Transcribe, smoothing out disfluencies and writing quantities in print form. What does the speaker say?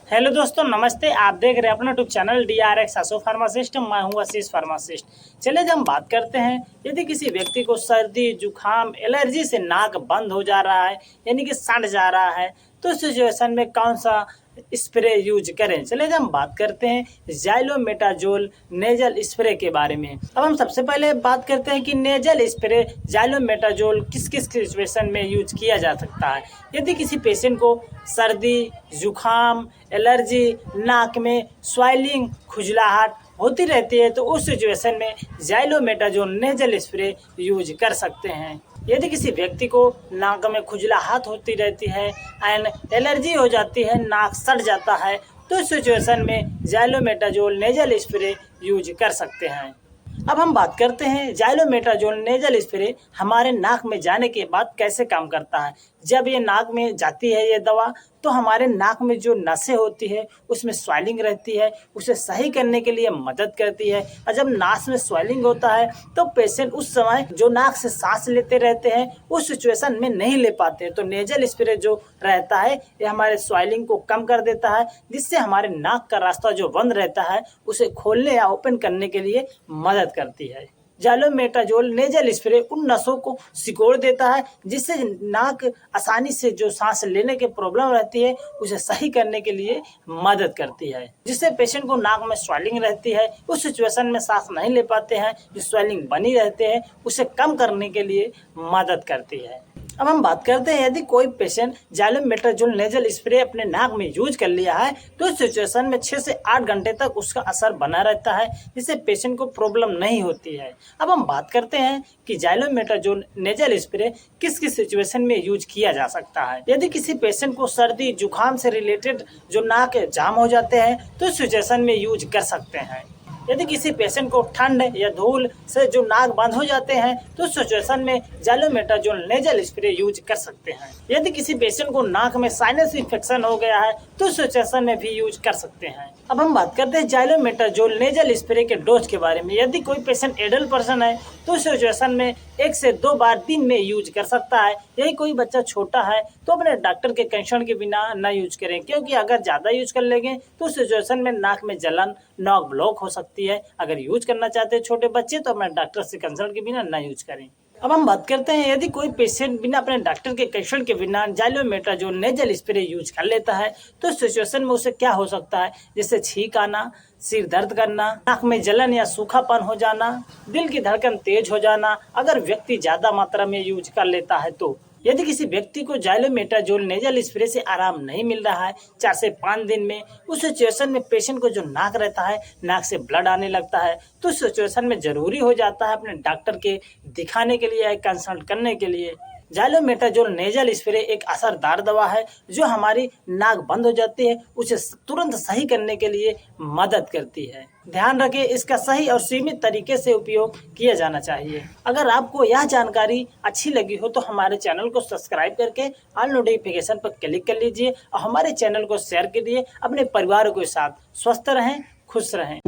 Hello दोस्तों, नमस्ते। आप देख रहे हैं अपना यूट्यूब चैनल DRX आसो फार्मासिस्ट। मैं हूं आशीष फार्मासिस्ट। चलिए जब हम बात करते हैं, यदि किसी व्यक्ति को सर्दी, जुकाम, एलर्जी से नाक बंद हो जा रहा है, यानी कि सड़ जा रहा है, तो इस सिचुएशन में कौन सा स्प्रे यूज करें। चलिए जब हम बात करते हैं जाइलोमेटाजोल नेजल स्प्रे के बारे में। अब हम सबसे पहले बात करते हैं कि नेजल स्प्रे जाइलोमेटाजोल किस किस सिचुएशन में यूज किया जा सकता है। यदि किसी पेशेंट को सर्दी, जुकाम, एलर्जी, नाक में स्वेलिंग, खुजलाहट होती रहती है, तो उस सिचुएशन में जाइलोमेटाजोल नेजल स्प्रे यूज कर सकते हैं। यदि किसी व्यक्ति को नाक में खुजलाहट होती रहती है एंड एलर्जी हो जाती है, नाक सड़ जाता है, तो इस सिचुएशन में जाइलोमेटाजोल नेजल स्प्रे यूज कर सकते हैं। अब हम बात करते हैं जाइलोमेटाजोल नेजल स्प्रे हमारे नाक में जाने के बाद कैसे काम करता है। जब ये नाक में जाती है ये दवा, तो हमारे नाक में जो नसें होती है उसमें स्वेलिंग रहती है, उसे सही करने के लिए मदद करती है। और जब नाक में स्वेलिंग होता है तो पेशेंट उस समय जो नाक से सांस लेते रहते हैं उस सिचुएशन में नहीं ले पाते हैं, तो नेजल स्प्रे जो रहता है ये हमारे स्वेलिंग को कम कर देता है, जिससे हमारे नाक का रास्ता जो बंद रहता है उसे खोलने या ओपन करने के लिए मदद करती है। जाइलोमेटाजोल नेजल स्प्रे उन नसों को सिकोड़ देता है, जिससे नाक आसानी से जो सांस लेने की प्रॉब्लम रहती है उसे सही करने के लिए मदद करती है, जिससे पेशेंट को नाक में स्वेलिंग रहती है, उस सिचुएशन में सांस नहीं ले पाते हैं, जो स्वेलिंग बनी रहते हैं उसे कम करने के लिए मदद करती है। अब हम बात करते हैं, यदि कोई पेशेंट जाइलोमेटाजोल नेजल स्प्रे अपने नाक में यूज कर लिया है, तो इस सिचुएशन में 6 से 8 घंटे तक उसका असर बना रहता है, जिससे पेशेंट को प्रॉब्लम नहीं होती है। अब हम बात करते हैं कि जाइलोमेटाजोल नेजल स्प्रे किस किस सिचुएशन में यूज किया जा सकता है। यदि किसी पेशेंट को सर्दी, जुकाम से रिलेटेड जो नाक जाम हो जाते हैं, तो इस सिचुएशन में यूज कर सकते हैं। यदि किसी पेशेंट को ठंड या धूल से जो नाक बंद हो जाते हैं, तो उस सिचुएशन में जाइलोमेटाजोल नेजल स्प्रे यूज कर सकते हैं। यदि किसी पेशेंट को नाक में साइनस इन्फेक्शन हो गया है, तो उस सिचुएशन में भी यूज कर सकते हैं। अब हम बात करते हैं जाइलोमेटाजोल नेजल स्प्रे के डोज के बारे में। यदि कोई पेशेंट एडल्ट पर्सन है, तो उस सिचुएशन में 1 से 2 बार दिन में यूज कर सकता है। यदि कोई बच्चा छोटा है तो अपने डॉक्टर के कंसर्न के बिना ना यूज करें, क्योंकि अगर ज़्यादा यूज कर लेंगे तो उस सिचुएशन में नाक में जलन, नाक ब्लॉक हो सकती है। अगर यूज करना चाहते हैं छोटे बच्चे, तो अपने डॉक्टर से कंसल्ट के बिना ना यूज करें। अब हम बात करते हैं, यदि कोई पेशेंट बिना अपने डॉक्टर के कंसल्ट के बिना जाइलोमेटाजोल नेजल स्प्रे यूज कर लेता है, तो इस सिचुएशन में उसे क्या हो सकता है, जैसे छींक आना, सिर दर्द करना, नाक में जलन या सूखापन हो जाना, दिल की धड़कन तेज हो जाना, अगर व्यक्ति ज्यादा मात्रा में यूज कर लेता है तो। यदि किसी व्यक्ति को जाइलोमेटाजोल नेजल स्प्रे से आराम नहीं मिल रहा है 4 से 5 दिन में, उस सिचुएशन में पेशेंट को जो नाक रहता है, नाक से ब्लड आने लगता है, तो उस सिचुएशन में जरूरी हो जाता है अपने डॉक्टर के दिखाने के लिए या कंसल्ट करने के लिए। जाइलोमेटाजोल नेजल स्प्रे एक असरदार दवा है जो हमारी नाक बंद हो जाती है उसे तुरंत सही करने के लिए मदद करती है। ध्यान रखें, इसका सही और सीमित तरीके से उपयोग किया जाना चाहिए। अगर आपको यह जानकारी अच्छी लगी हो तो हमारे चैनल को सब्सक्राइब करके ऑल नोटिफिकेशन पर क्लिक कर लीजिए और हमारे चैनल को शेयर कीजिए। अपने परिवार के साथ स्वस्थ रहें, खुश रहें।